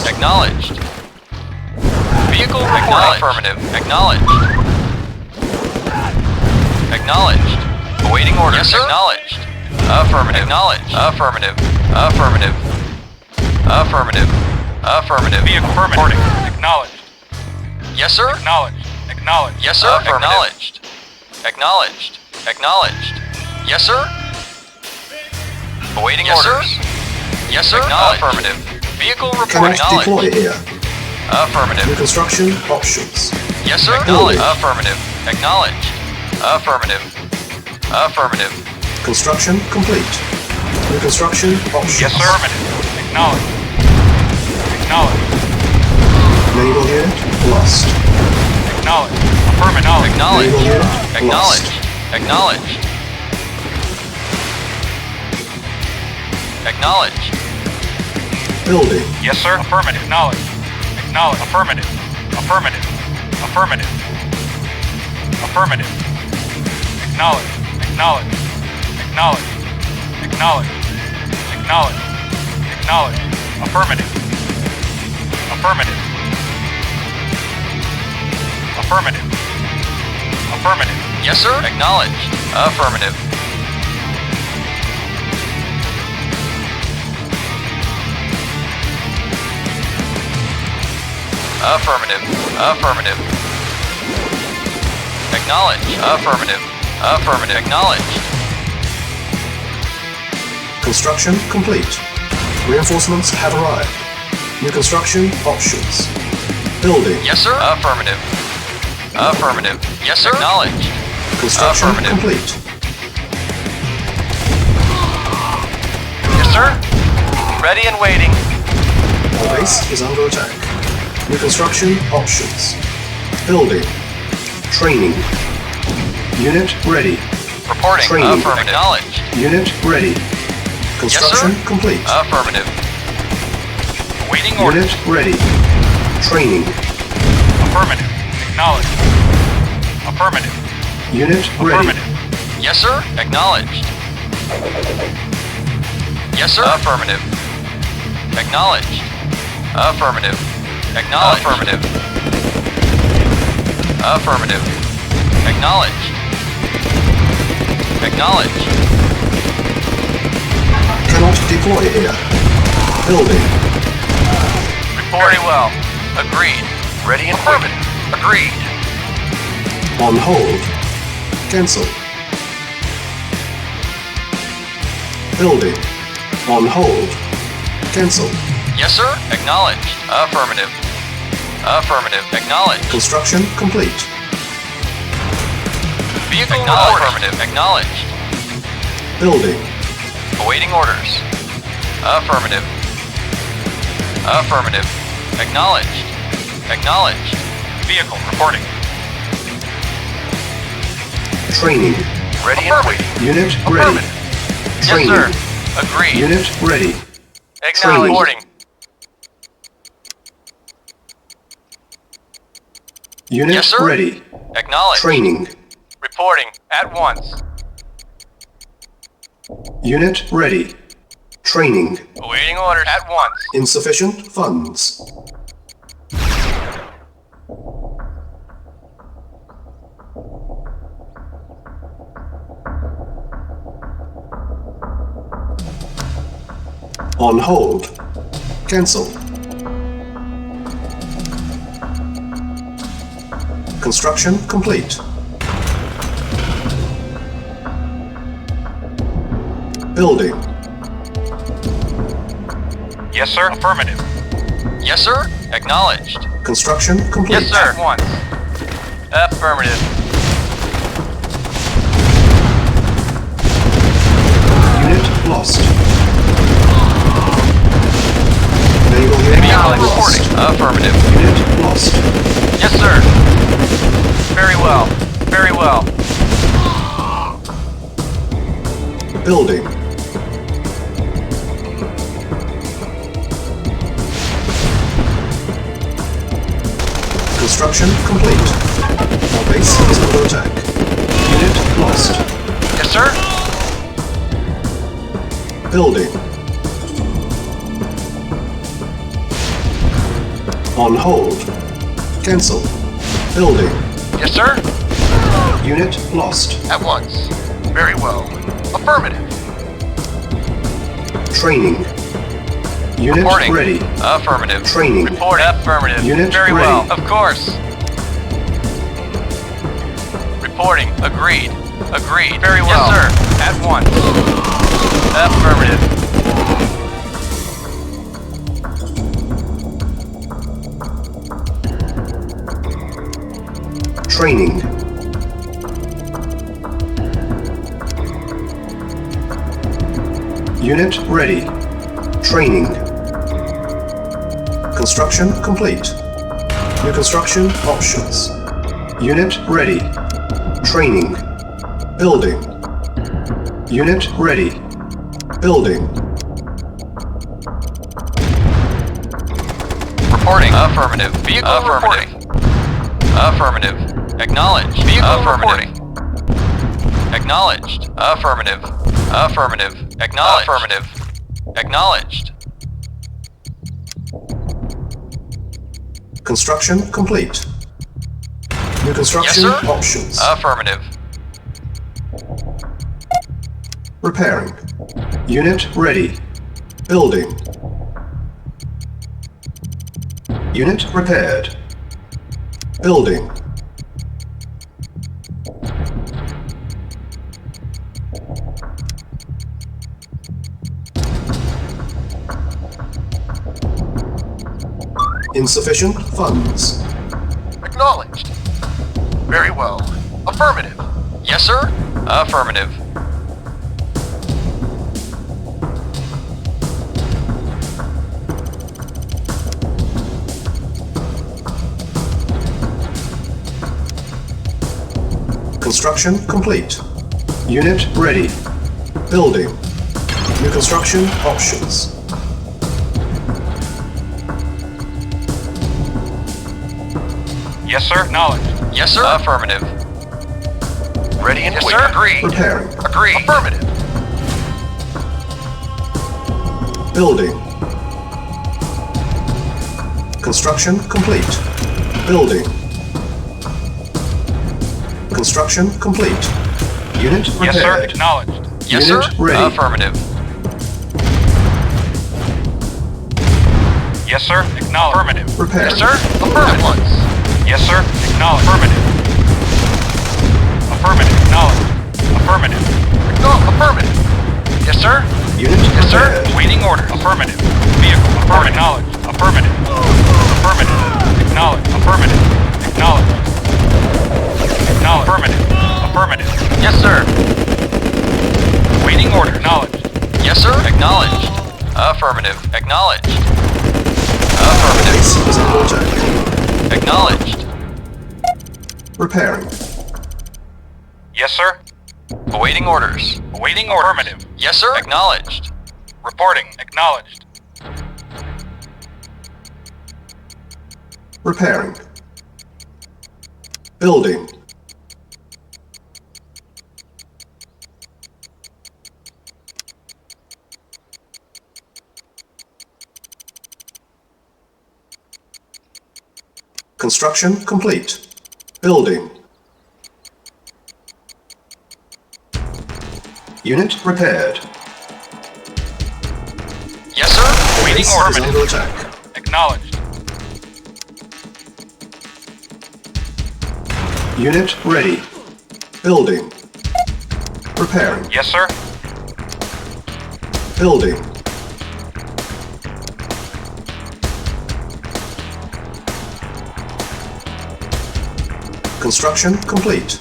Acknowledged. Vehicle reporting. Affirmative. Acknowledged. Acknowledged. Awaiting orders. Yes, sir. Acknowledged. Affirmative. Acknowledged. Affirmative. Affirmative. Affirmative. Affirmative. Vehicle reporting. Acknowledged. Yes, sir. Acknowledged. Acknowledged. Yes, sir. Acknowledged. Acknowledged. Acknowledged. Yes, sir. Awaiting orders. Yes, sir. Affirmative. Vehicle reporting. Cannot deploy here. Affirmative. New construction options. Yes, sir. Acknowledged. Affirmative. Acknowledged. Affirmative. Affirmative. Construction complete. New construction options. Yes, sir. Affirmative. Acknowledged. Acknowledged. Naval unit lost. Acknowledged. Affirmative. Acknowledged. Naval unit Acknowledged. lost. Acknowledged. Acknowledged. Building. Yes, sir. Affirmative. Acknowledged. Acknowledged. Affirmative. Affirmative. Affirmative. Affirmative. Acknowledged. Acknowledged. Acknowledged. Acknowledged. Acknowledged. Acknowledged. Affirmative. Affirmative. Affirmative. Affirmative. Yes, sir. Acknowledged. Affirmative. Affirmative. Affirmative. Acknowledged. Affirmative. Affirmative. Acknowledged. Construction complete. Reinforcements have arrived. New construction options. Building. Yes, sir. Affirmative. Affirmative. Yes, sir. Acknowledged. Construction Affirmative. complete. Yes, sir. Ready and waiting. Our base is under attack. New construction options. Building. Training. Unit ready. Reporting. Training. Affirmative. Acknowledged. Unit ready. Construction Yes, sir. complete. Affirmative. Waiting orders. Unit ready. Training. Affirmative. Acknowledged. Affirmative. Unit ready. Affirmative. Yes, sir. Acknowledged. Yes, sir. Affirmative. Acknowledged. Affirmative. Acknowledged. Affirmative. Affirmative. Acknowledged. Acknowledged. Cannot deploy here. Building. Very well. Agreed. Ready and affirmative. Agreed. On hold. Cancel. Building. On hold. Cancel. Yes, sir. Acknowledged. Affirmative. Affirmative. Acknowledged. Construction complete. Vehicle reporting. Affirmative. Acknowledged. Building. Awaiting orders. Affirmative. Affirmative. Acknowledged. Acknowledged. Vehicle reporting. Training. Ready and waiting. Unit ready. Affirmative. Training. Yes, sir. Agreed. Unit ready. Acknowledged. Reporting. Unit Yes, sir. ready. Acknowledged. Training. Reporting at once. Unit ready. Training. Awaiting orders at once. Insufficient funds. On hold. Cancel. Construction complete. Building. Yes, sir. Affirmative. Yes, sir. Acknowledged. Construction complete. Yes, sir. At once. Affirmative. Unit lost. Naval unit Vehicle lost. reporting. Affirmative. Unit lost. Yes, sir. Very well. Very well. Building. Construction complete. Our base is under attack. Unit lost. Yes, sir. Building. On hold. Cancel. Building. Yes, sir. Unit lost. At once. Very well. Affirmative. Training. Unit Reporting. ready. Affirmative. Training. Report. Affirmative. Unit Very ready. well. Of course. Reporting. Agreed. Agreed. Very well. Yes, sir. At once. Affirmative. Training. Unit ready. Training. Construction complete. New construction options. Unit ready. Training. Building. Unit ready. Building. Reporting. Affirmative. Vehicle affirmative. Affirmative. Acknowledged. Vehicle affirmative. Acknowledged. Affirmative. Affirmative. Acknowledged. Affirmative. Acknowledged. Construction complete. New construction Yes, sir. options. Affirmative. Repairing. Unit ready. Building. Unit repaired. Building. Insufficient funds. Acknowledged. Very well. Affirmative. Yes, sir. Affirmative. Construction complete. Unit ready. Building. New construction options. Yes, sir. Acknowledged. Yes, sir. Affirmative. Ready and yes, quick. Sir. Agreed. Repairing. Agreed. Affirmative. Building. Construction complete. Building. Construction complete. Unit repaired. Yes, sir. Acknowledged. Yes, Unit sir. ready. Affirmative. Yes, sir. Acknowledged. Affirmative. Repaired. Yes, sir. Affirmative. Once. Yes, sir. Acknowledged. Affirmative. Affirmative. Acknowledged. Affirmative. Affirmative. Yes, sir. Unit Yes, sir. repaired. Waiting order. Affirmative. Vehicle. Affirmative. Acknowledged. Affirmative. Affirmative. Acknowledged. Affirmative. Acknowledged. Acknowledged. Affirmative. Affirmative. Yes, sir. Waiting order. Acknowledged. Yes, sir. Acknowledged. Affirmative. Acknowledged. Affirmative. Base is under attack. Acknowledged. Repairing. Yes, sir. Awaiting orders. Awaiting orders. Affirmative. Yes, sir. Acknowledged. Reporting. Acknowledged. Repairing. Building. Construction complete. Building. Unit repaired. Yes, sir. Awaiting Base is orders. under attack. Acknowledged. Unit ready. Building. Repairing. Yes, sir. Building. Construction complete.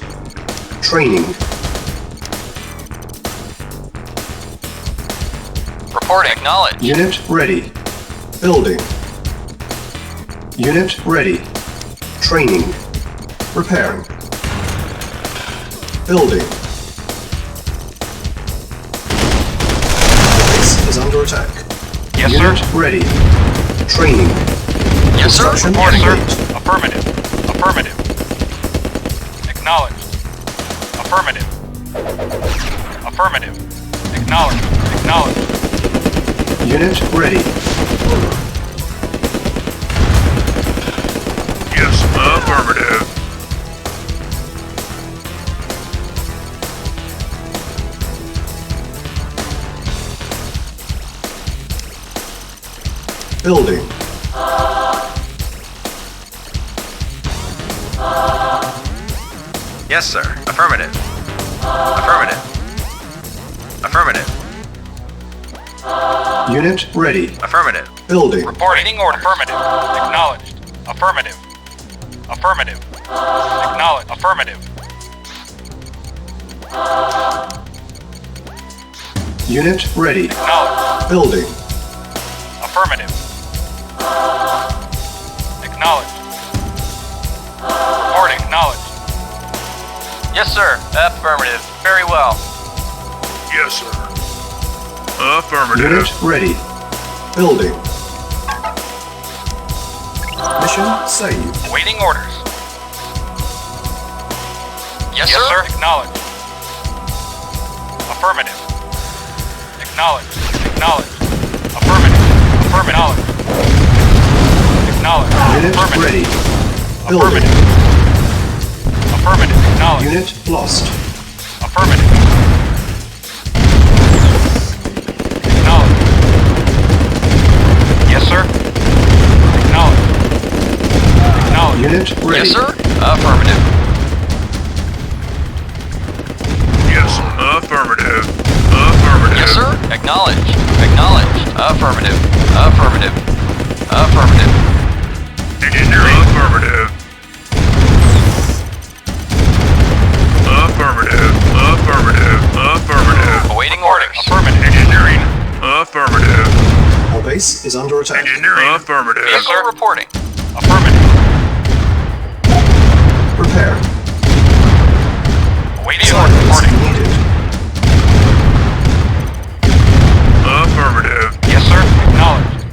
Training. Reporting. Acknowledged. Unit ready. Building. Unit ready. Training. Repairing. Building. is under attack. Yes, Unit sir. ready. Training. Yes, sir. Construction Report, sir. complete. Affirmative. Affirmative. Acknowledged. Affirmative. Affirmative. Acknowledged. Acknowledged. Unit ready. Yes, affirmative. Building. Yes, sir. Affirmative. Affirmative. Affirmative. Unit ready. Affirmative. Building. Reporting order. Affirmative. Acknowledged. Affirmative. Affirmative. Acknowledged. Affirmative. Unit ready. Acknowledged. Building. Affirmative. Acknowledged. Reporting. Acknowledged. Yes, sir. Affirmative. Very well. Yes, sir. Affirmative. Unit ready. Building. Mission saved. Awaiting orders. Yes, sir. Acknowledged. Affirmative. Acknowledged. Acknowledged. Affirmative. Affirmative. Acknowledged. Unit Affirmative. ready. Building. Affirmative. Affirmative. Acknowledged. Unit lost. Affirmative. Acknowledged. Yes, sir. Acknowledged. Acknowledged. Unit ready. Yes, sir. Affirmative. Yes, affirmative. Affirmative. Yes, sir. Acknowledged. Acknowledged. Affirmative. Affirmative. Affirmative. Engineering. Affirmative. Affirmative. Affirmative. Affirmative. Awaiting orders. Affirmative. Engineering. Affirmative. Our base is under attack. Engineering. Affirmative. Yes, sir. Reporting. Affirmative. Prepare. Awaiting order. Silence Reporting. needed. Affirmative. Yes, sir. Acknowledged.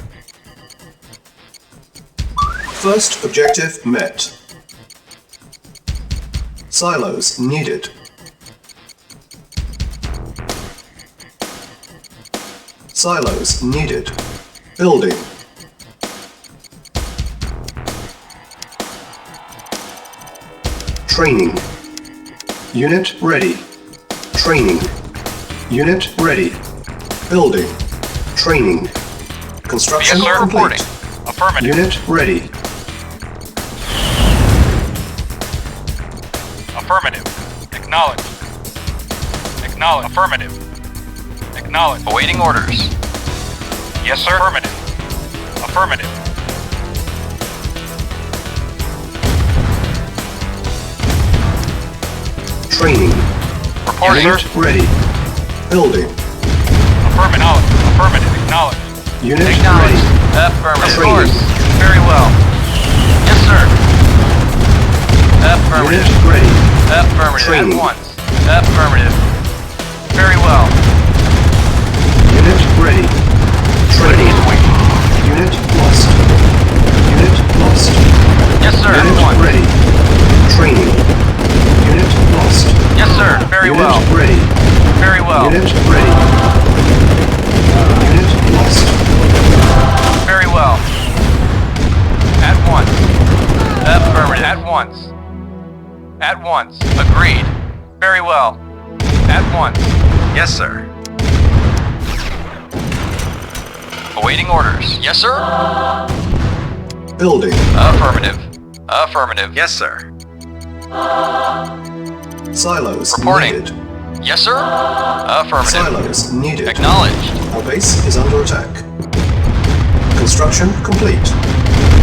First objective met. Silos needed. Silos needed. Building. Training. Unit ready. Training. Unit ready. Building. Training. Construction Yes, sir. complete. Reporting. Affirmative. Unit ready. Affirmative. Acknowledged. Acknowledged. Affirmative. Acknowledged. Awaiting orders. Yes, sir. Affirmative. Affirmative. Training. Reporting. Unit ready. Building. Affirmative. Affirmative. Acknowledged. Unit ready. Acknowledged. Affirmative. Of Training. course. Very well. Yes, sir. Unit Affirmative. ready. Affirmative. Training. At once. Affirmative. Very well. Unit ready. Training. Unit lost. Unit lost. Yes, sir. At Unit once. ready. Training. Unit lost. Yes, sir. Very Unit well. ready. Very well. Unit ready. Unit lost. Very well. At once. Affirmative. At once. At once. Agreed. Very well. At once. Yes, sir. Awaiting orders. Yes, sir. Building. Affirmative. Affirmative. Yes, sir. Silos Reporting. needed. Yes, sir. Affirmative. Silos needed. Acknowledged. Our base is under attack. Construction complete.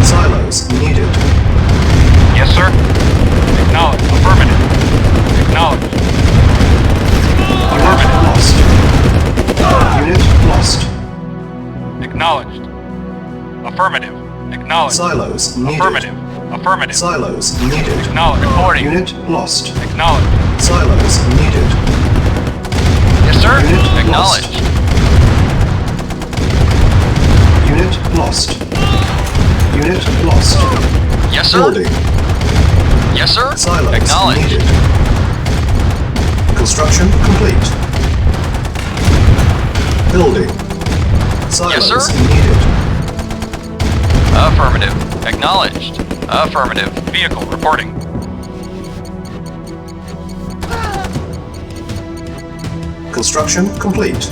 Silos needed. Yes, sir. Acknowledged. Affirmative. Acknowledged. Unit lost. Unit lost. Acknowledged. Affirmative. Acknowledged. Silos needed. Affirmative. Affirmative. Silos needed. Acknowledged. Reporting. Unit lost. Acknowledged. Silos needed. Yes, sir. Unit Acknowledged. Unit lost. Unit lost. Yes, sir. Building. Yes, sir. Silos Acknowledged. needed. Construction complete. Building. Silos sir. needed. Affirmative. Acknowledged. Affirmative. Vehicle reporting. Construction complete.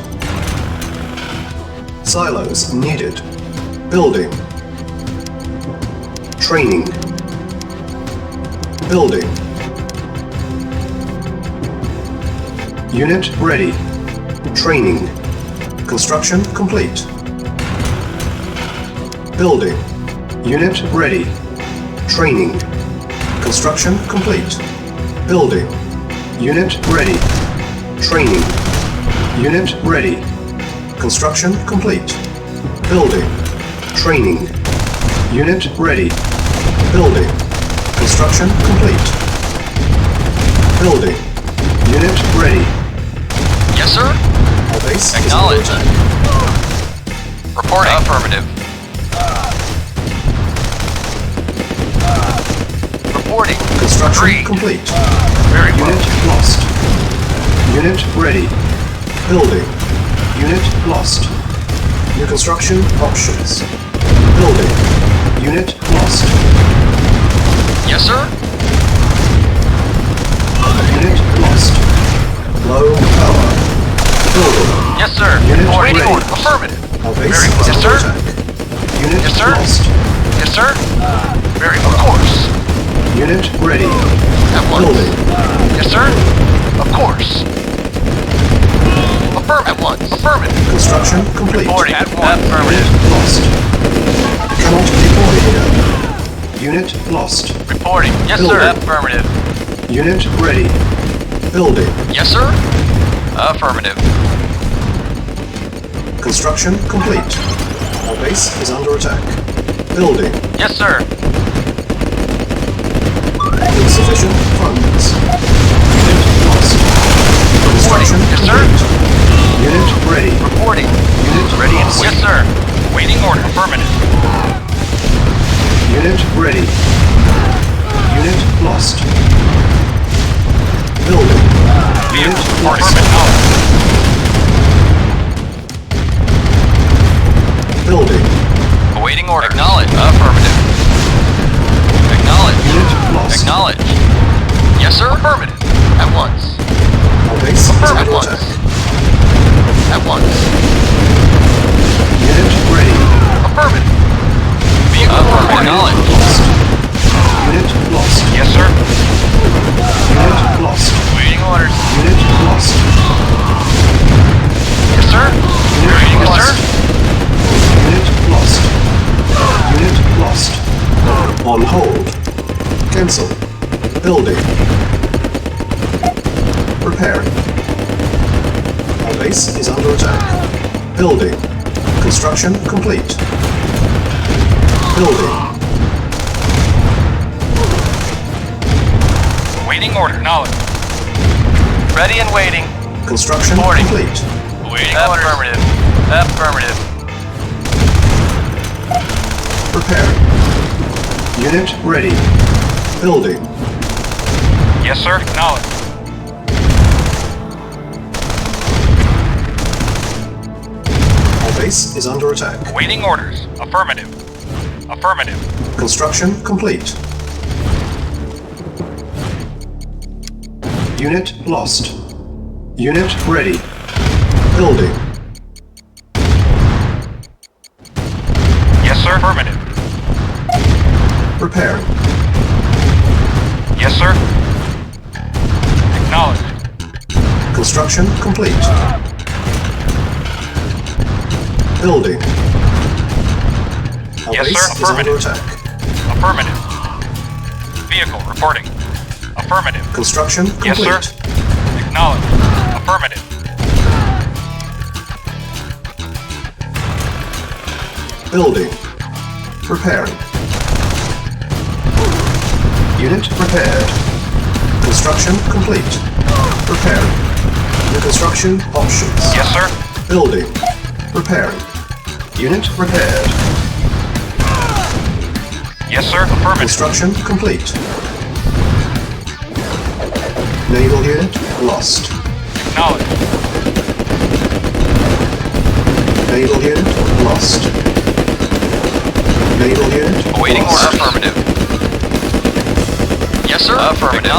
Silos needed. Building. Training. Building. Unit ready. Training. Construction complete. Building. Unit ready. Training. Construction complete. Building. Unit ready. Training. Unit ready. Construction complete. Building. Training. Unit ready. Building. Construction complete. Building. Unit ready. Yes, sir. Our base is under Acknowledged. attack. Reporting. Affirmative. Reporting. Construction Agreed. complete. Very well. Unit lost. Unit ready. Building. Unit lost. New construction options. Building. Unit lost. Yes, sir. Unit lost. Low power. Building. Yes, sir. Unit Waiting ready. order. Affirmative. Our base Very is well. Yes, under sir. attack. Unit Yes, sir. lost. Yes, sir. Very well. Of course. Unit ready. At once. Building. Yes, sir. Of course. Affirmative. At once. Affirmative. Construction complete. Reporting. At once. Affirmative. Unit lost. Cannot deploy here. Unit lost. Reporting. Yes, Building. sir. Affirmative. Unit ready. Building. Yes, sir. Affirmative. Construction complete. Our base is under attack. Building. Yes, sir. Insufficient funds. Unit lost. Construction Yes, sir. complete. Unit ready. Reporting. Unit Ready and lost. yes, sir. Waiting order. Affirmative. Unit ready. Unit lost. Building. Vehicle Unit reporting. lost. Acknowledged. Building. Awaiting order. Acknowledged. Affirmative. Acknowledged. Unit lost. Acknowledged. Yes, sir. Affirmative. At once. Our base is At under once. attack. At once. Unit ready. Affirmative. Vehicle affirmative. Acknowledged. Lost. Unit lost. Yes, sir. Unit lost. Waiting orders. Unit lost. Yes, sir. Waiting, yes, sir. Unit lost. Unit lost. On hold. Cancel. Building. Repairing. Our base is under attack. Building. Construction complete. Building. Waiting order. Knowledge. Ready and waiting. Construction Reporting. complete. Waiting orders. Affirmative. Affirmative. Preparing. Unit ready. Building. Yes, sir. Knowledge. Our base is under attack. Waiting orders. Affirmative. Affirmative. Construction complete. Unit lost. Unit ready. Building. Yes, sir. Affirmative. Repairing. Yes, sir. Acknowledged. Construction complete. Building. Our Yes, base sir. is under Affirmative. attack. Affirmative. Vehicle reporting. Affirmative. Construction complete. Yes, sir. Acknowledged. Affirmative. Building. Repairing. Unit repaired. Construction complete. Repairing. New construction options. Yes, sir. Building. Repairing. Unit repaired. Yes, sir. Affirmative. Construction complete. Naval unit lost. Acknowledged. Naval unit lost. Naval unit Awaiting lost. order. Affirmative. Yes, sir. Affirmative.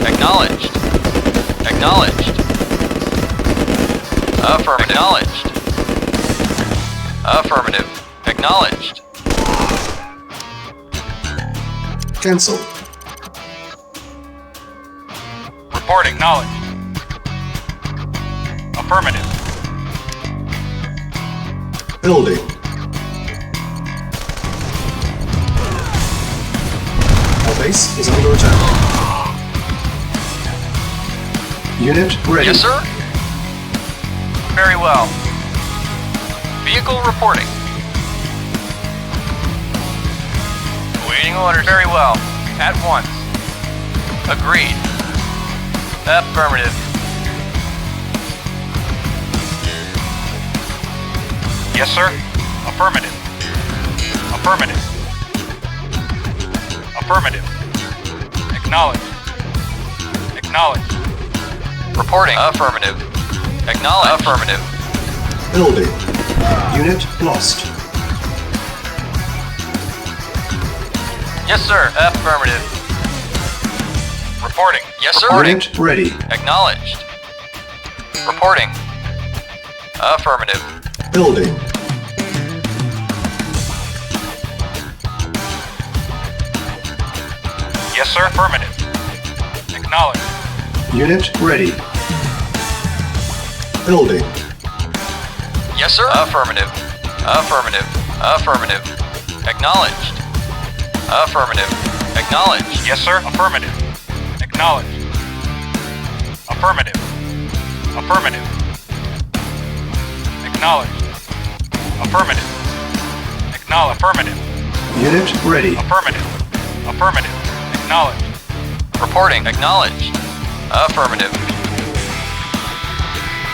Acknowledged. Acknowledged. Affirmative. Affirmative. Acknowledged. Cancel. Reporting. Acknowledged. Affirmative. Building. Our base is under attack. Unit ready. Yes, sir. Very well. Vehicle reporting. Awaiting orders. Very well. At once. Agreed. Affirmative. Yes, sir. Affirmative. Affirmative. Affirmative. Acknowledged. Acknowledged. Reporting. Affirmative. Acknowledged. Affirmative. Building. Unit lost. Yes, sir. Affirmative. Reporting. Yes, sir. Unit ready. Acknowledged. Reporting. Affirmative. Building. Yes, sir. Affirmative. Acknowledged. Unit ready. Building. Yes, sir. Affirmative. Affirmative. Affirmative. Acknowledged. Affirmative. Acknowledged. Yes, sir. Affirmative. Acknowledged. Affirmative. Affirmative. Acknowledged. Affirmative. Acknowledged. Affirmative. Unit ready. Affirmative. Affirmative. Acknowledged. Reporting. Acknowledged. Affirmative.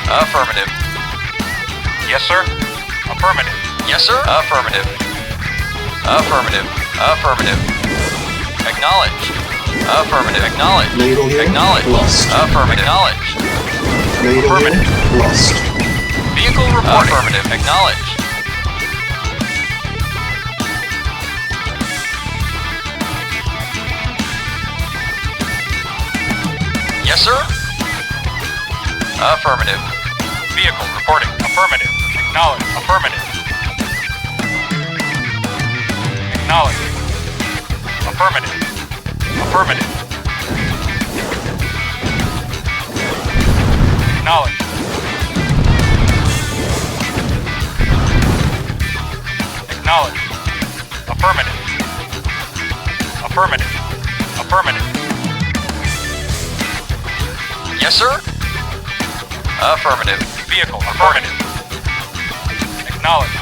Affirmative. Yes, sir. Affirmative. Yes, sir. Affirmative. Affirmative. Affirmative. Acknowledged. Affirmative. Acknowledged. Naval unit Acknowledged. lost. Affirmative. Acknowledged. Naval unit lost. Vehicle reporting. Affirmative. Acknowledged. Yes, sir. Affirmative. Vehicle reporting. Affirmative. Acknowledged. Affirmative. Acknowledged. Affirmative. Affirmative. Acknowledged. Acknowledged. Affirmative. Affirmative. Affirmative. Yes, sir. Affirmative. Vehicle. Affirmative. Acknowledged.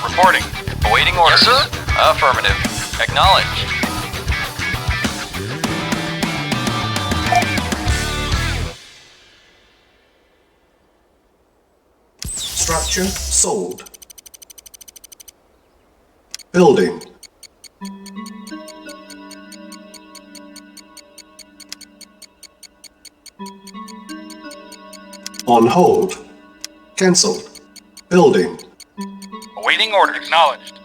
Reporting. Awaiting orders. Yes, sir. Affirmative. Acknowledged. Structure sold. Building. On hold. Cancel. Building. Awaiting order. Acknowledged.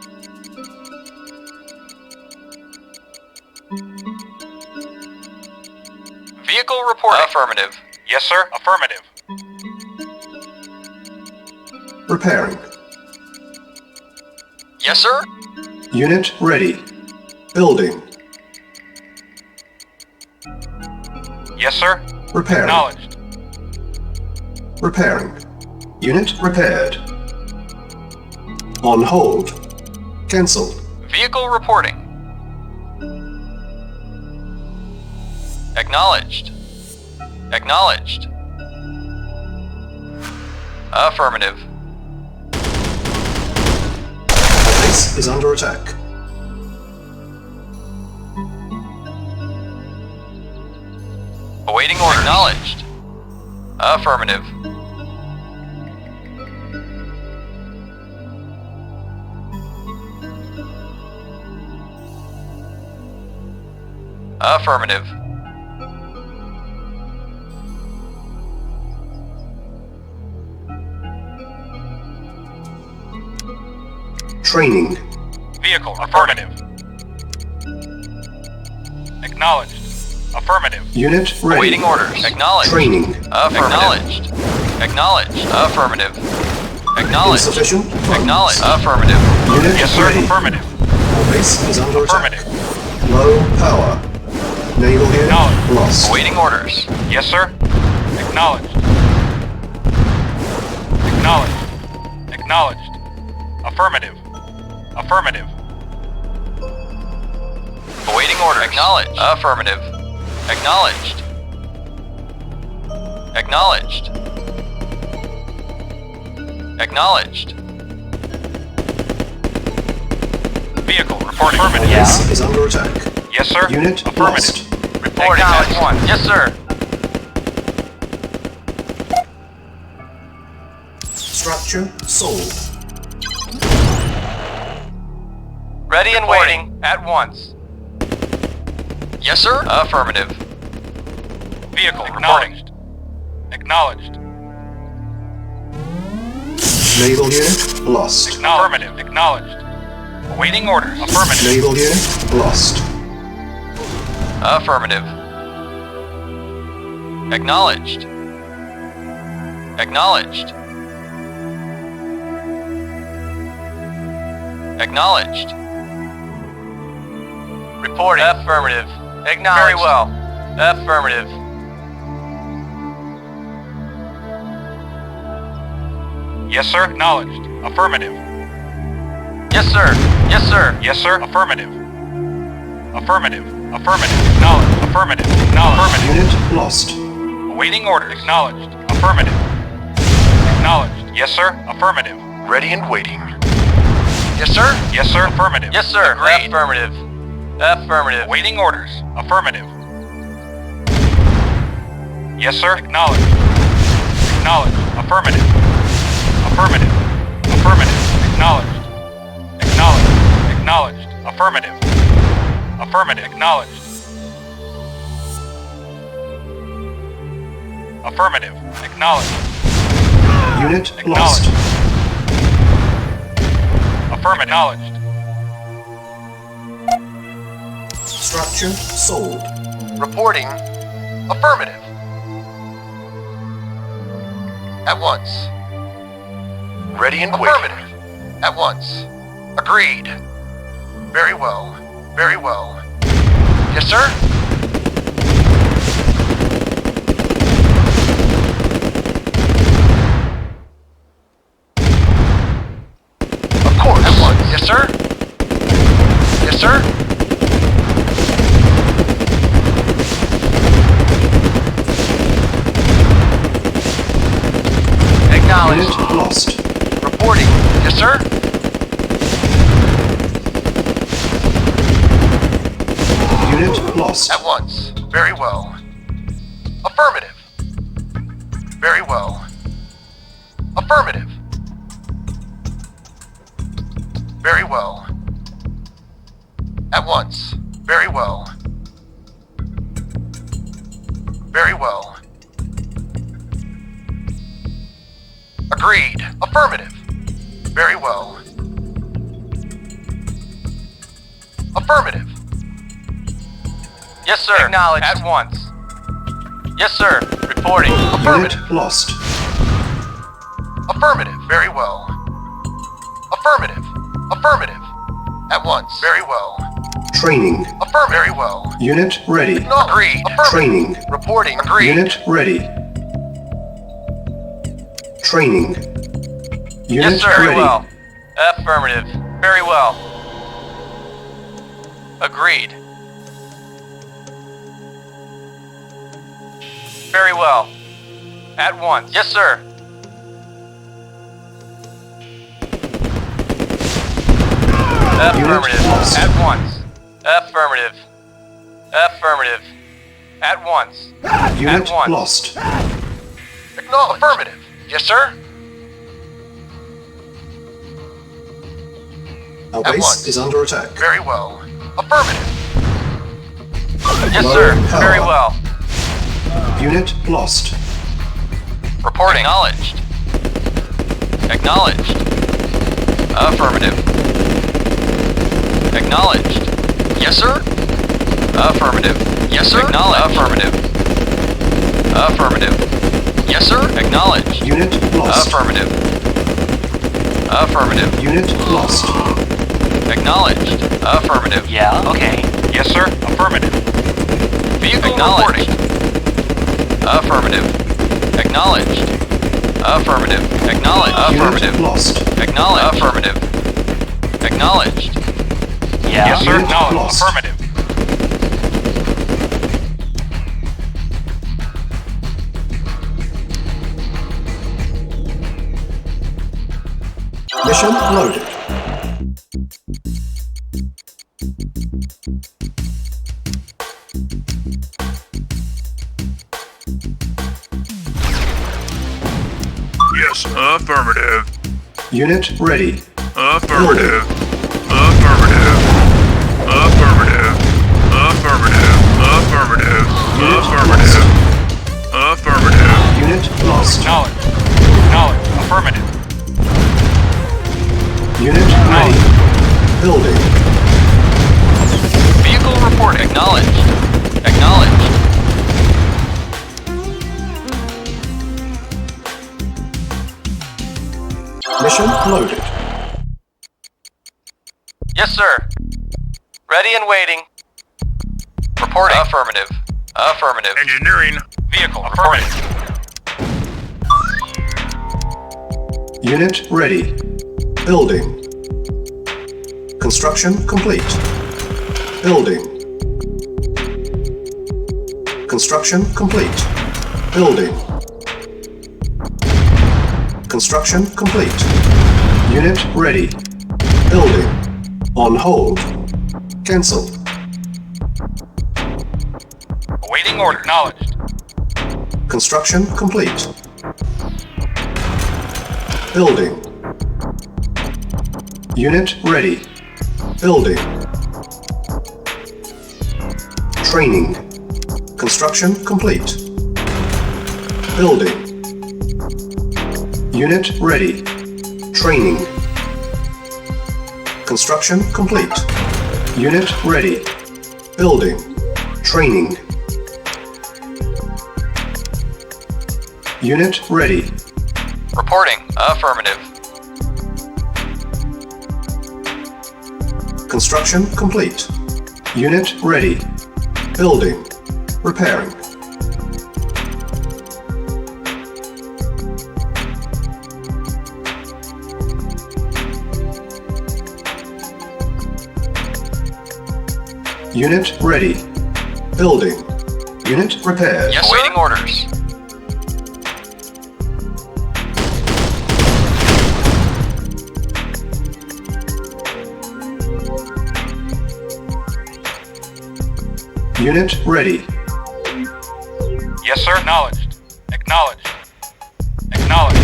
Vehicle reporting. Affirmative. Yes, sir. Affirmative. Repairing. Yes, sir. Unit ready. Building. Yes, sir. Repairing. Acknowledged. Repairing. Unit repaired. On hold. Cancel. Vehicle reporting. Acknowledged. Acknowledged. Affirmative. The base is under attack. Awaiting order. Acknowledged. Affirmative. Affirmative. Training. Vehicle. Affirmative. Acknowledged. Affirmative. Unit ready. Awaiting orders. Acknowledged. Training. Acknowledged. Acknowledged. Affirmative. Acknowledged. Insufficient funds. Acknowledged. Affirmative. Unit Yes, sir. ready. Affirmative. Our base is under attack. Affirmative. Low power. Naval unit Acknowledged. lost. Awaiting orders. Yes, sir. Acknowledged. Acknowledged. Acknowledged. Affirmative. Affirmative. Awaiting orders. Acknowledged. Affirmative. Acknowledged. Acknowledged. Acknowledged. Vehicle reporting. Affirmative. Base is under attack. Yes, sir. Unit Affirmative. lost. Reporting at one. Yes, sir. Structure sold. Ready and waiting at once. Yes, sir. Affirmative. Vehicle reporting. Acknowledged. Naval unit lost. Affirmative. Acknowledged. Awaiting orders. Affirmative. Naval unit lost. Affirmative. Acknowledged. Acknowledged. Acknowledged. Reporting. Affirmative. Acknowledged. Very well. Affirmative. Yes, sir. Acknowledged. Affirmative. Yes, sir. Yes, sir. Yes, sir. Affirmative. Affirmative. Affirmative. Acknowledged. Affirmative. Acknowledged. Affirmative. Unit lost. Awaiting orders. Acknowledged. Affirmative. Acknowledged. Yes, sir. Affirmative. Ready and waiting. Yes, sir. Yes, sir. Affirmative. Yes, sir. Agreed. Affirmative. Affirmative. Awaiting orders. Affirmative. Yes, sir. Acknowledged. Acknowledged. Affirmative. Affirmative. Affirmative. Acknowledged. Acknowledged. Acknowledged. Affirmative. Affirmative. Acknowledged. Affirmative. Acknowledged. Unit lost. Acknowledged. Affirmative. Acknowledged. Structure sold. Reporting. Affirmative. At once. Ready and Affirmative. At once. Agreed. Very well. Very well. Yes, sir. Of course. At once. Yes, sir. Yes, sir. Acknowledged. Unit lost. Reporting. Yes, sir. Unit lost. At once. Very well. Affirmative. Very well. Affirmative. Very well. At once. Very well. Very well. Agreed. Affirmative. Very well. Affirmative. Yes, sir. Acknowledged. At once. Yes, sir. Reporting. Affirmative. Unit lost. Affirmative. Very well. Affirmative. Affirmative. At once. Very well. Training. Affirmative. Very well. Unit ready. Agreed. Affirmative. Training. Reporting. Agreed. Unit ready. Training. Unit Yes, sir. Very ready. well. Affirmative. Very well. Agreed. Very well. At once. Yes, sir. Affirmative. lost. At once. Affirmative. Affirmative. At once. Unit once. lost. Acknowledged. Affirmative. Yes, sir. Our At base once. is under attack. Very well. Affirmative. Yes, Low sir. power. Very well. Unit lost. Reporting. Acknowledged. Acknowledged. Affirmative. Acknowledged. Yes, sir. Affirmative. Yes, sir. Acknowledged. Affirmative. Affirmative. Yes, sir. Acknowledged. Unit lost. Affirmative. Affirmative. Unit lost. Acknowledged. Affirmative. Yeah, okay. Yes, sir. Affirmative. Vehicle reporting. Affirmative. Acknowledged. Affirmative. Acknowledged. Affirmative. Unit lost. Acknowledged. Affirmative. Acknowledged. Yeah. Yes, sir. Unit lost. Affirmative. Mission loaded. Yes, affirmative. Unit ready. Affirmative. Affirmative. Affirmative. Affirmative. Affirmative. Affirmative. Affirmative. Unit lost. Acknowledged. Acknowledged. Affirmative. Unit ready. Building. Vehicle report. Acknowledged. Acknowledged. Mission loaded. Yes, sir. Ready and waiting. Reporting. Affirmative. Affirmative. Engineering. Vehicle reporting. Unit ready. Building. Construction complete. Building. Construction complete. Building. Construction complete. Unit ready. Building. On hold. Cancel. Awaiting order. Acknowledged. Construction complete. Building. Unit ready. Building. Training. Construction complete. Building. Unit ready. Training. Construction complete. Unit ready. Building. Training. Unit ready. Reporting. Affirmative. Construction complete. Unit ready. Building. Repairing. Unit ready. Building. Unit repaired. Yes, awaiting orders. Unit ready. Yes, sir. Acknowledged. Acknowledged. Acknowledged.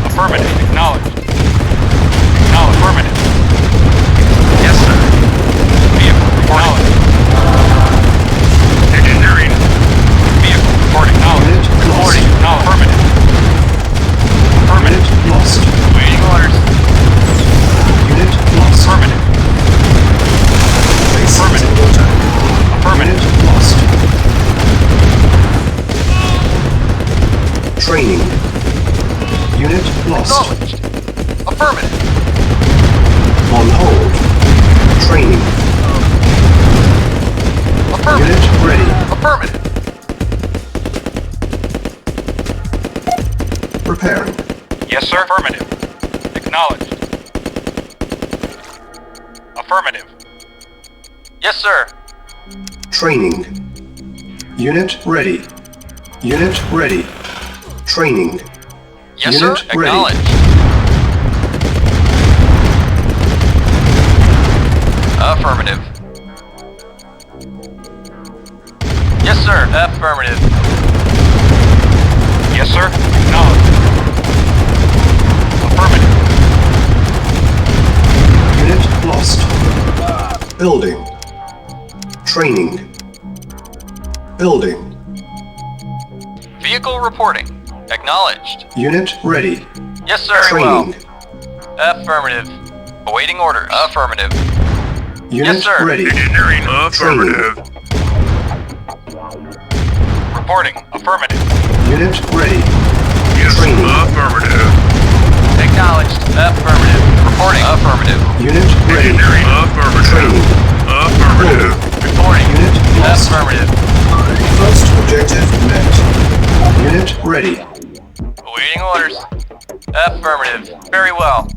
Affirmative. Acknowledged. Now affirmative. Yes, sir. Vehicle reporting. Engineering. Vehicle reporting. Unit Reporting. lost. Now affirmative. Affirmative. Unit lost. Waiting orders. Unit lost. Affirmative. Base Affirmative. under attack. Affirmative. Unit lost. Training. Unit lost. Acknowledged. Affirmative. On hold. Training. Affirmative. Unit ready. Affirmative. Repairing. Yes, sir. Affirmative. Acknowledged. Affirmative. Yes, sir. Training. Unit ready. Unit ready. Training. Yes, Unit sir. ready. Acknowledged. Affirmative. Yes, sir. Affirmative. Yes, sir. Acknowledged. Affirmative. Unit lost. Building. Training. Building. Vehicle reporting. Acknowledged. Unit ready. Yes, sir. Training. Affirmative. Awaiting orders. Affirmative. Unit Yes, sir. ready. Engineering. Affirmative. Reporting. Affirmative. Unit ready. Yes. Training. Affirmative. Acknowledged. Affirmative. Reporting. Affirmative. Unit ready. Engineering. Affirmative. Training. Affirmative. Reporting. Unit lost. Affirmative. First objective met. Unit ready. Awaiting orders. Affirmative. Very well.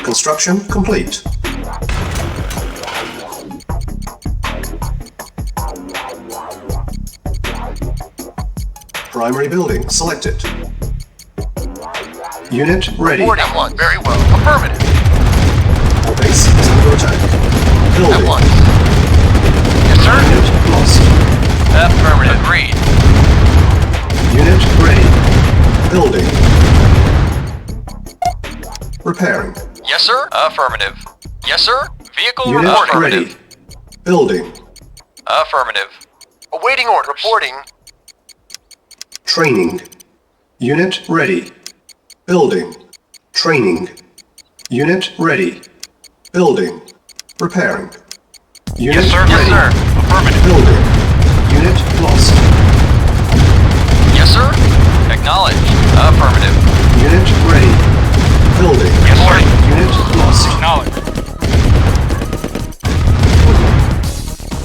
Construction complete. Primary building selected. Unit ready. Reporting at once. Very well. Affirmative. Our base is under attack. At Building. once. Yes, sir. Unit lost. Affirmative. Agreed. Unit ready. Building. Repairing. Yes, sir. Affirmative. Yes, sir. Vehicle Unit reporting. ready. Building. Affirmative. Awaiting order. Reporting. Training. Unit ready. Building. Training. Unit ready. Building. Repairing. Unit Yes, sir. ready. Yes, sir. Affirmative. Building. Unit lost. Yes, sir. Acknowledged. Affirmative. Unit ready. Building. Yes, sir. Unit lost. Acknowledged.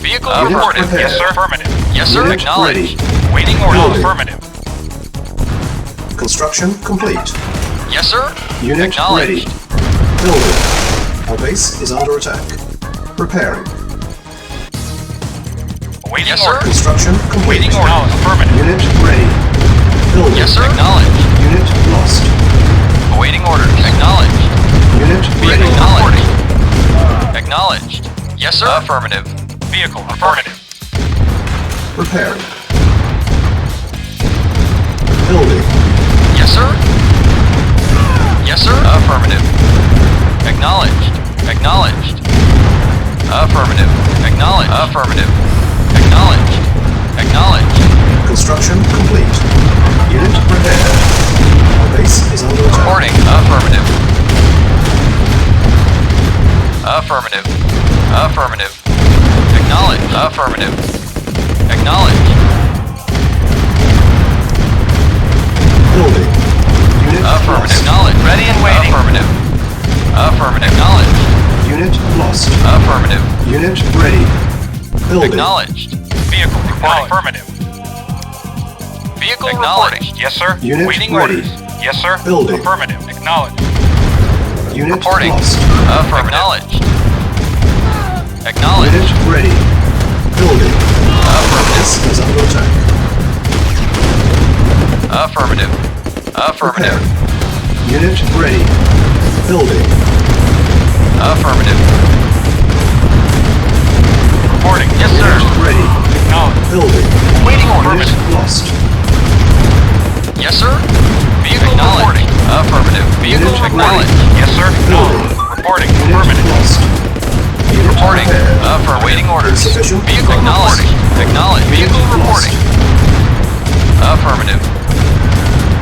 Vehicle Unit reported. prepared. Yes, sir. Affirmative. Yes, sir. Unit Acknowledged. ready. Waiting order. Building. Affirmative. Construction complete. Yes, sir. Unit Acknowledged. ready. Building. Our base is under attack. Repairing. Waiting Yes, order. sir. Construction complete. Waiting order. Affirmative. Unit ready. Building. Yes, sir. Acknowledged. Unit lost. Awaiting orders. Acknowledged. Unit ready. Vehicle reporting. Acknowledged. Yes, sir. Affirmative. Vehicle affirmative. Repairing. Building. Yes, sir. Yes, sir. Affirmative. Acknowledged. Acknowledged. Affirmative. Acknowledged. Affirmative. Acknowledged. Acknowledged. Construction complete. Unit repaired. Our base is under attack. Reporting. Affirmative. Affirmative. Affirmative. Acknowledged. Affirmative. Acknowledged. Building. Unit Affirmative. lost. Acknowledged. Ready and waiting. Affirmative. Affirmative. Acknowledged. Unit lost. Affirmative. Unit ready. Building. Acknowledged. Vehicle reporting. Affirmative. Vehicle acknowledged. Yes, sir. Unit Waiting ready. orders. Yes, sir. Building. Affirmative. Acknowledged. Unit Reporting. lost. Affirmative. Acknowledged. Acknowledged. Unit ready. Building. Affirmative. Base is under attack. Affirmative. Affirmative. Repairing. Unit ready. Building. Affirmative. Reporting. Yes, sir. Unit ready. Acknowledged. Building. Waiting order. Unit lost. Yes, sir. Vehicle reporting. Affirmative. Vehicle Unit acknowledged. ready. Yes, sir. Building. Reporting. Unit Affirmative. lost. Unit Reporting. repaired. Waiting orders. Insufficient Vehicle funds. acknowledged. Acknowledged. Vehicle Unit reporting. lost. Affirmative.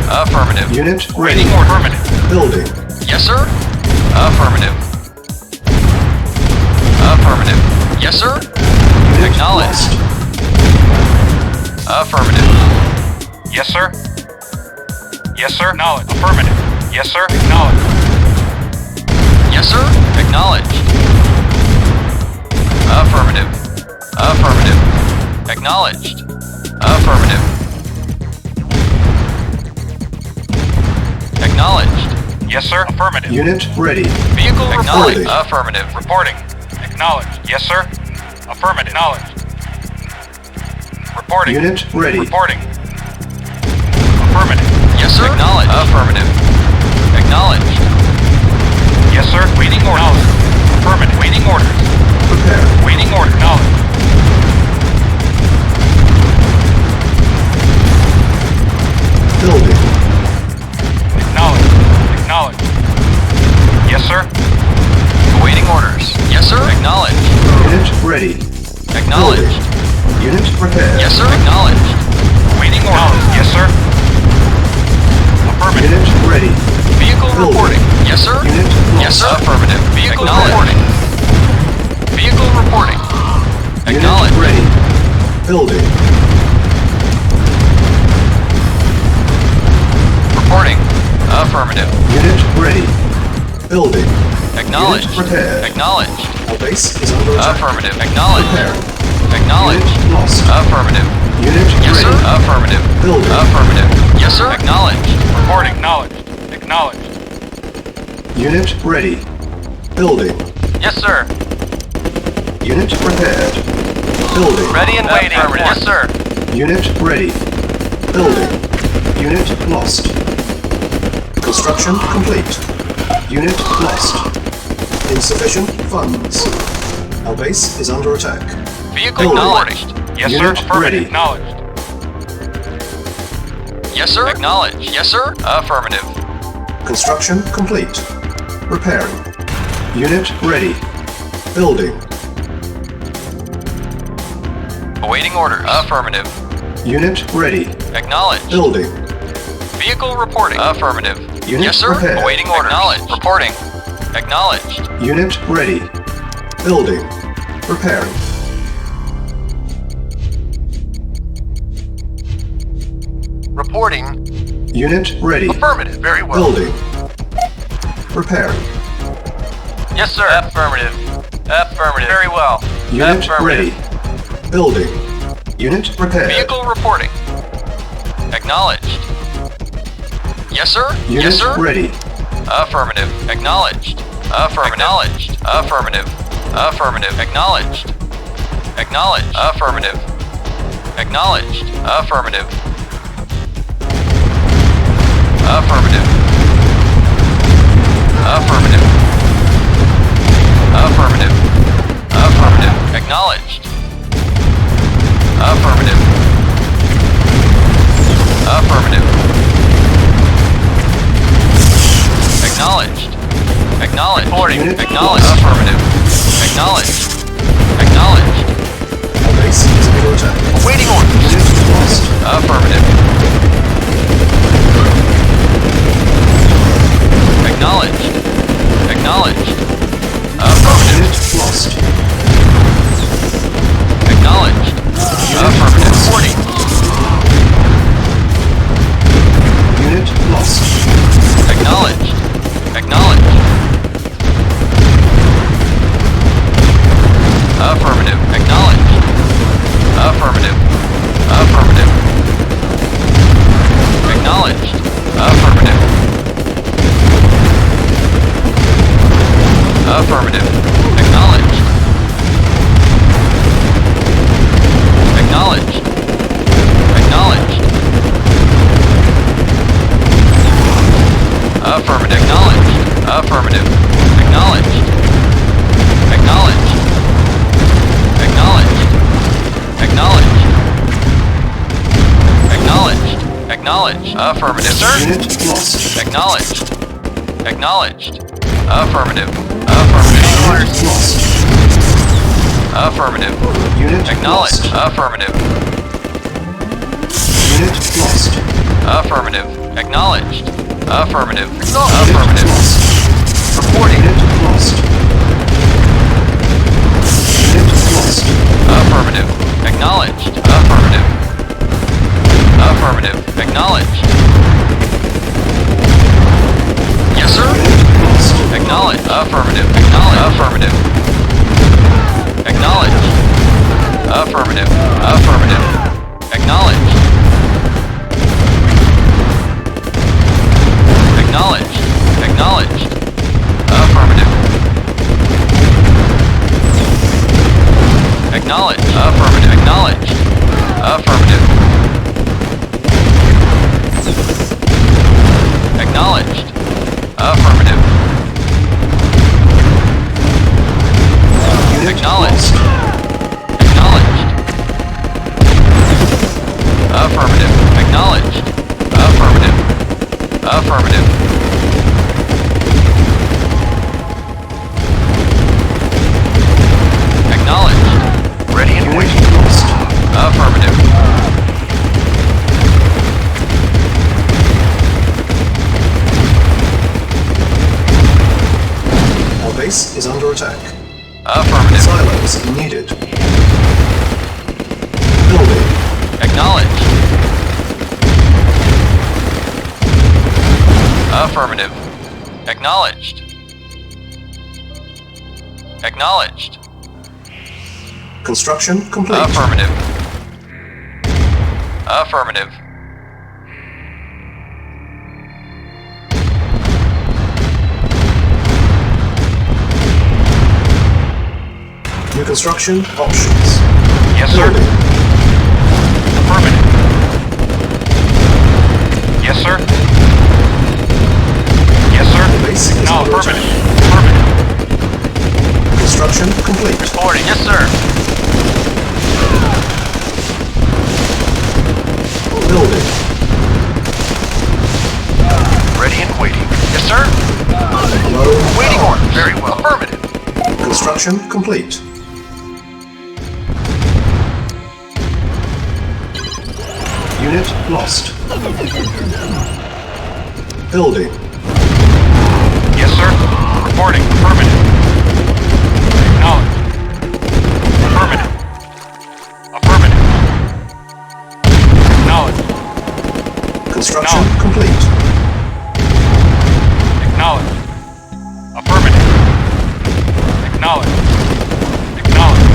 Affirmative. Unit ready. Waiting order. Affirmative. Building. Yes, sir. Affirmative. Affirmative. Yes, sir. Unit Acknowledged. lost. Affirmative. Yes, sir. Yes, sir. Acknowledged. Affirmative. Yes, sir. Acknowledged. Yes, sir. Acknowledged. Affirmative. Affirmative. Acknowledged. Affirmative. Acknowledged. Yes, sir. Affirmative. Unit ready. Vehicle acknowledged. Reporting. Affirmative. Reporting. Acknowledged. Yes, sir. Affirmative. Acknowledged. Reporting. Unit ready. Reporting. Affirmative. Yes, sir. Acknowledged. Affirmative. Acknowledged. Yes, sir. Waiting orders. Affirmative. Waiting orders. Prepare. Waiting order. Acknowledged. Building. Acknowledged. Acknowledged. Yes, sir. Awaiting orders. Yes, sir. Acknowledged. ready. Acknowledged. Building. Unit prepared. Yes, sir. Acknowledged. Waiting orders. Yes, sir. Affirmative. Unit ready. Vehicle Building. reporting. Yes, sir. Unit Yes, sir. lost. Affirmative. Vehicle reporting. Vehicle reporting. Unit Acknowledged. ready. Building. Reporting. Affirmative. Unit ready. Building. Acknowledged. Unit prepared. Acknowledged. Our base is under attack. Affirmative. Acknowledged. Preparing. Acknowledged. Unit lost. Affirmative. Unit Yes, ready. sir. Affirmative. Building. Affirmative. Yes, sir. Acknowledged. Reporting. Acknowledged. Acknowledged. Unit ready. Building. Yes, sir. Unit prepared. Building. Ready and waiting. Yes, sir. Unit ready. Building. Unit lost. Construction complete. Unit lost. Insufficient funds. Our base is under attack. Vehicle Building. acknowledged. Yes, sir. Unit Affirmative. ready. Acknowledged. Yes, sir. Acknowledged. Yes, sir. Affirmative. Construction complete. Repairing. Unit ready. Building. Awaiting orders. Affirmative. Unit ready. Acknowledged. Building. Vehicle reporting. Affirmative. Unit Yes, sir. prepared. Awaiting orders. Acknowledged. Reporting. Acknowledged. Unit ready. Building. Repairing. Reporting. Unit ready. Affirmative. Very well. Building. Repairing. Yes, sir. Affirmative. Affirmative. Very well. Unit ready. Building. Unit prepared. Vehicle reporting. Acknowledged. Yes, sir. Unit Yes, sir. ready. Affirmative. Acknowledged. Affirmative. Acknowledged. Affirmative. Affirmative. Acknowledged. Acknowledged. Affirmative. Acknowledged. Affirmative. Affirmative. Affirmative. Affirmative. Affirmative. Acknowledged. Affirmative. Affirmative. Acknowledged. Acknowledged. Reporting. Unit Acknowledged. lost. Affirmative. Acknowledged. Acknowledged. Our base is under attack. Awaiting orders. Unit lost. Affirmative. Acknowledged. Acknowledged. Affirmative. Unit lost. Acknowledged. Affirmative. Reporting. Unit lost. Acknowledged. Acknowledged. Affirmative. Acknowledged. Affirmative. Affirmative. Acknowledged. Affirmative. Affirmative. Acknowledged. Acknowledged. Acknowledged. Affirmative. Acknowledged. Affirmative. Acknowledged. Acknowledged. Acknowledged. Acknowledged. Acknowledged. Acknowledged. Affirmative. Sir. Unit lost. Acknowledged. Acknowledged. Affirmative. Affirmative. Unit lost. Affirmative. Unit Acknowledged. lost. Affirmative. Unit lost. Affirmative. Acknowledged. Affirmative. Unit Affirmative. lost. Reporting. Unit lost. Unit lost. Affirmative. Acknowledged. Affirmative. Affirmative. Acknowledged. Yes, sir. Unit lost. Acknowledged. Affirmative. Acknowledged. Affirmative. Acknowledged. Affirmative. Affirmative. Acknowledged. Acknowledged. Acknowledged. Affirmative. Acknowledged. Affirmative. Acknowledged. Affirmative. Acknowledged. Affirmative. Unit Acknowledged. lost. Acknowledged. Affirmative. Acknowledged. Affirmative. Affirmative. Acknowledged. Affirmative. Silos needed. Building. Acknowledged. Affirmative. Acknowledged. Acknowledged. Construction complete. Affirmative. Affirmative. New construction options. Yes, sir. Building. Affirmative. Yes, sir. Yes, sir. The base is No, under affirmative. attack. Affirmative. Construction complete. Reporting. Yes, sir. Building. Ready and waiting. Yes, sir. Low Waiting power. order. Very well. Affirmative. Construction complete. Unit lost. Building. Yes, sir. Reporting. Affirmative. Acknowledged. Affirmative. Affirmative. Acknowledged. Construction No. complete. Acknowledged. Affirmative. Acknowledged. Acknowledged.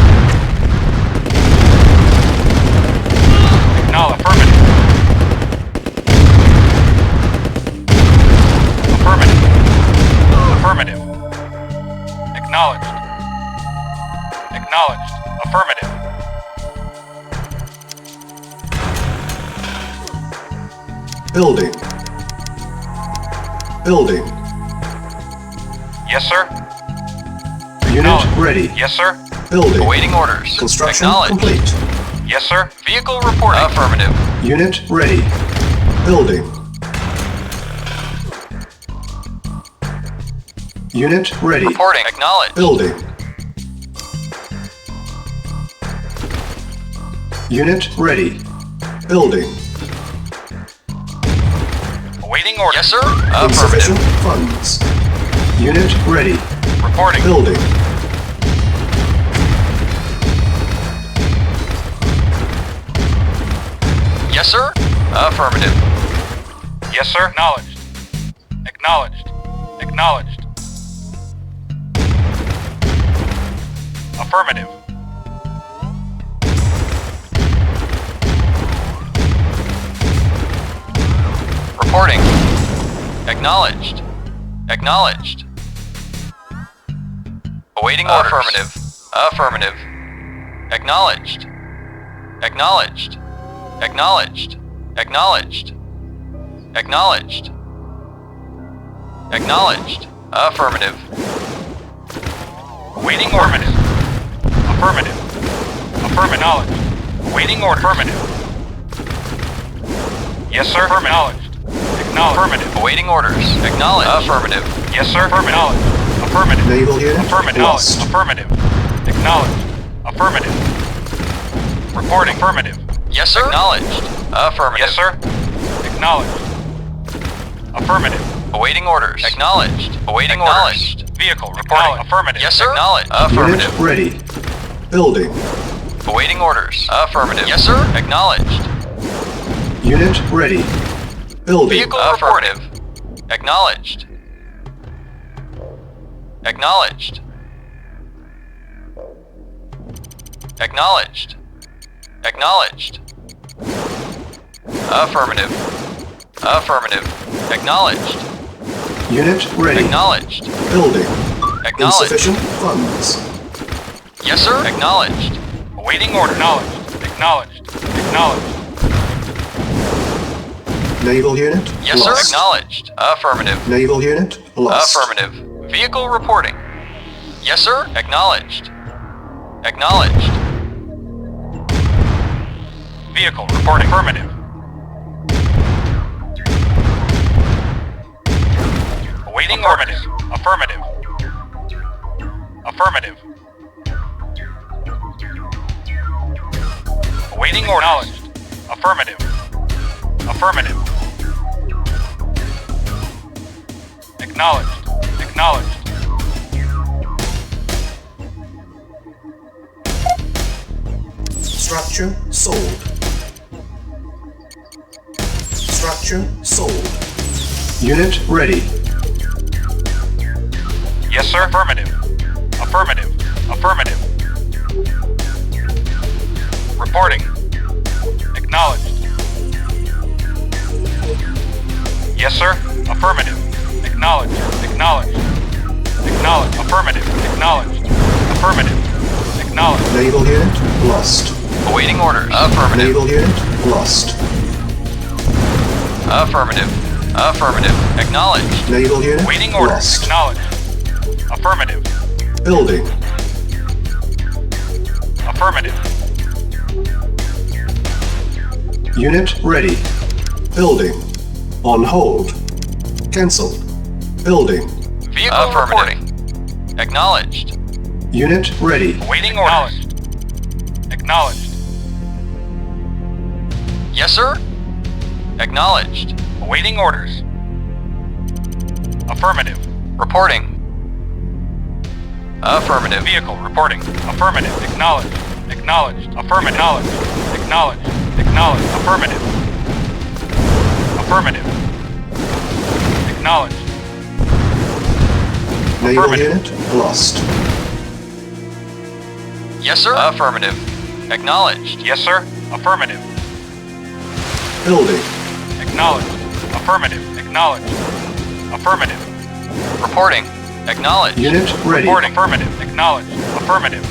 Acknowledged. Affirmative. Affirmative. Affirmative. Acknowledged. Acknowledged. Affirmative. Building. Building. Yes, sir. Unit Acknowledged. ready. Yes, sir. Building. Awaiting orders. Construction Acknowledged. complete. Yes, sir. Vehicle reporting. Affirmative. Unit ready. Building. Unit ready. Reporting. Acknowledged. Building. Unit ready. Building. Awaiting order. Yes, sir. Insufficient Affirmative. funds. Unit ready. Reporting. Building. Yes, sir. Affirmative. Yes, sir. Acknowledged. Acknowledged. Acknowledged. Affirmative. Reporting. Acknowledged. Acknowledged. Awaiting orders. Affirmative. Affirmative. Acknowledged. Acknowledged. Acknowledged. Acknowledged. Acknowledged. Acknowledged. Affirmative. Awaiting order. Affirmative. Affirmative. Acknowledged. Awaiting order. Affirmative. Yes, sir. Acknowledged. Acknowledged. Affirmative. Awaiting orders. Acknowledged. Affirmative. Yes, sir. Acknowledged. Affirmative. Naval unit Affirmative. lost. Affirmative. Acknowledged. Affirmative. Reporting. Affirmative. Yes, sir. Acknowledged. Affirmative. Yes, sir. Acknowledged. Affirmative. Awaiting orders. Acknowledged. Awaiting orders. Vehicle reporting. Affirmative. Yes, sir. Acknowledged. Unit Affirmative. ready. Building. Awaiting orders. Affirmative. Yes, sir. Acknowledged. Unit ready. Building. Vehicle affirmative. Acknowledged. Acknowledged. Acknowledged. Acknowledged. Affirmative. Affirmative. Acknowledged. Unit ready. Acknowledged. Building. Acknowledged. Insufficient funds. Yes, sir. Acknowledged. Awaiting order. Acknowledged. Acknowledged. Acknowledged. Naval unit Yes, lost. sir. Acknowledged. Affirmative. Naval unit lost. Affirmative. Vehicle reporting. Yes, sir. Acknowledged. Acknowledged. Vehicle reporting. Affirmative. Awaiting orders. Affirmative. Affirmative. Awaiting order. Acknowledged. Affirmative. Affirmative. Acknowledged. Acknowledged. Structure sold. Structure sold. Unit ready. Yes, sir. Affirmative. Affirmative. Affirmative. Reporting. Acknowledged. Yes, sir. Affirmative. Acknowledged. Acknowledged. Acknowledged. Affirmative. Acknowledged. Affirmative. Acknowledged. Naval unit lost. Awaiting orders. Affirmative. Naval unit lost. Affirmative. Affirmative. Acknowledged. Naval unit Waiting orders. lost. Acknowledged. Affirmative. Building. Affirmative. Unit ready. Building. On hold. Cancel. Building. Vehicle reporting. Acknowledged. Unit ready. Waiting orders. Acknowledged. Yes, sir. Acknowledged. Awaiting orders. Affirmative. Reporting. Affirmative. Vehicle reporting. Affirmative. Acknowledged. Acknowledged. Affirmative. Acknowledged. Acknowledged. Affirmative. Affirmative. Acknowledged. Naval Affirmative. unit lost. Yes, sir. Affirmative. Acknowledged. Yes, sir. Affirmative. Building. Acknowledged. Affirmative. Acknowledged. Affirmative. Reporting. Acknowledged. Unit ready. Reporting. Affirmative. Acknowledged. Affirmative.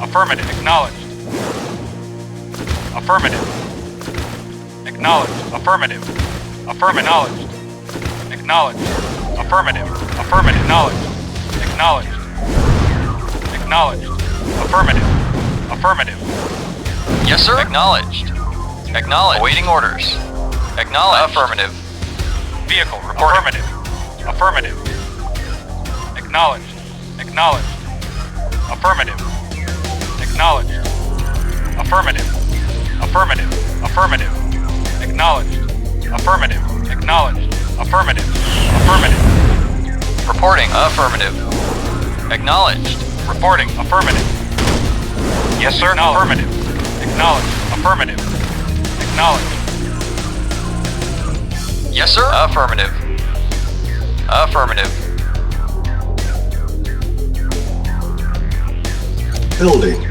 Affirmative. Acknowledged. Affirmative. Acknowledged. Affirmative. Affirmative. Acknowledged. Affirmative. Affirmative. Acknowledged. Acknowledged. Acknowledged. Affirmative. Affirmative. Yes, sir. Acknowledged. Acknowledged. Awaiting orders. Acknowledged. Affirmative. Vehicle report. Affirmative. Affirmative. Acknowledged. Acknowledged. Affirmative. Acknowledged. Affirmative. Affirmative. Affirmative. Acknowledged. Affirmative. Acknowledged. Affirmative. Affirmative. Reporting. Affirmative. Acknowledged. Reporting. Affirmative. Yes, sir. No. Affirmative. Acknowledged. Affirmative. Acknowledged. Yes, sir. Affirmative. Affirmative. Building.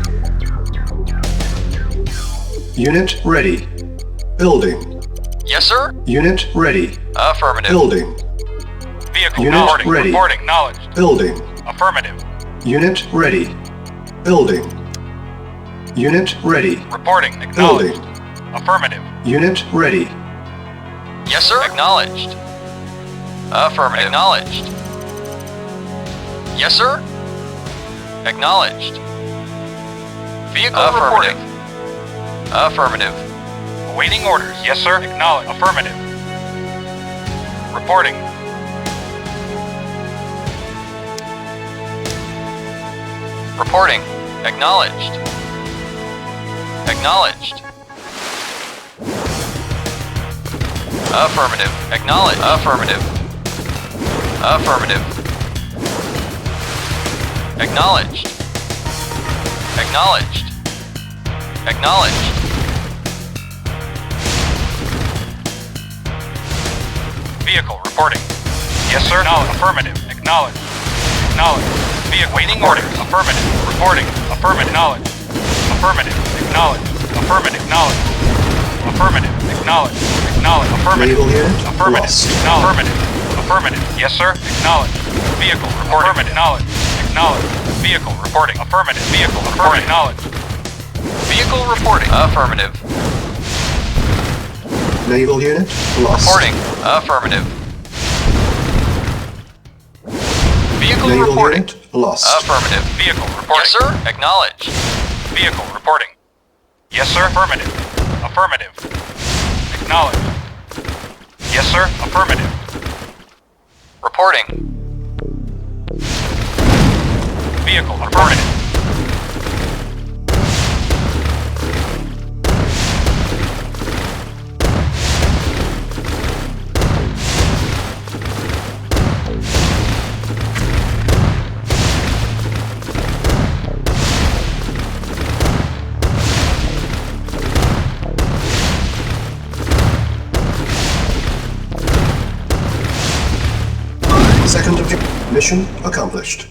Unit ready. Building. Yes, sir. Unit ready. Affirmative. Building. Vehicle Unit reporting. ready. Reporting. Acknowledged. Building. Affirmative. Unit ready. Building. Unit ready. Reporting. Building. Acknowledged. Affirmative. Unit ready. Yes, sir. Acknowledged. Affirmative. Acknowledged. Yes, sir. Acknowledged. Vehicle Affirmative. reporting. Affirmative. Awaiting orders. Yes, sir. Acknowledged. Affirmative. Reporting. Reporting. Acknowledged. Acknowledged. Affirmative. Acknowledged. Affirmative. Affirmative. Acknowledged. Acknowledged. Acknowledged. Vehicle reporting. Yes, sir. Acknowledged. Affirmative. Acknowledged. Acknowledged. Vehicle waiting orders. Affirmative. Reporting. Affirmative. Acknowledged. Affirmative. Acknowledged. Affirmative. Acknowledged. Affirmative. Acknowledged. Acknowledged. Affirmative. Naval unit Affirmative. lost. Affirmative. Affirmative. Yes, sir. Acknowledged. Vehicle reporting. Affirmative. Acknowledged. Acknowledged. Vehicle reporting. Affirmative. Vehicle reporting. Acknowledged. Vehicle reporting. Affirmative. Naval unit lost. Reporting. Affirmative. Vehicle Naval reporting. unit lost. Affirmative. Vehicle reporting. Yes, sir. Acknowledged. Vehicle reporting. Yes, sir. Affirmative. Affirmative. Acknowledged. Yes, sir. Affirmative. Reporting. Vehicle affirmative. Mission accomplished.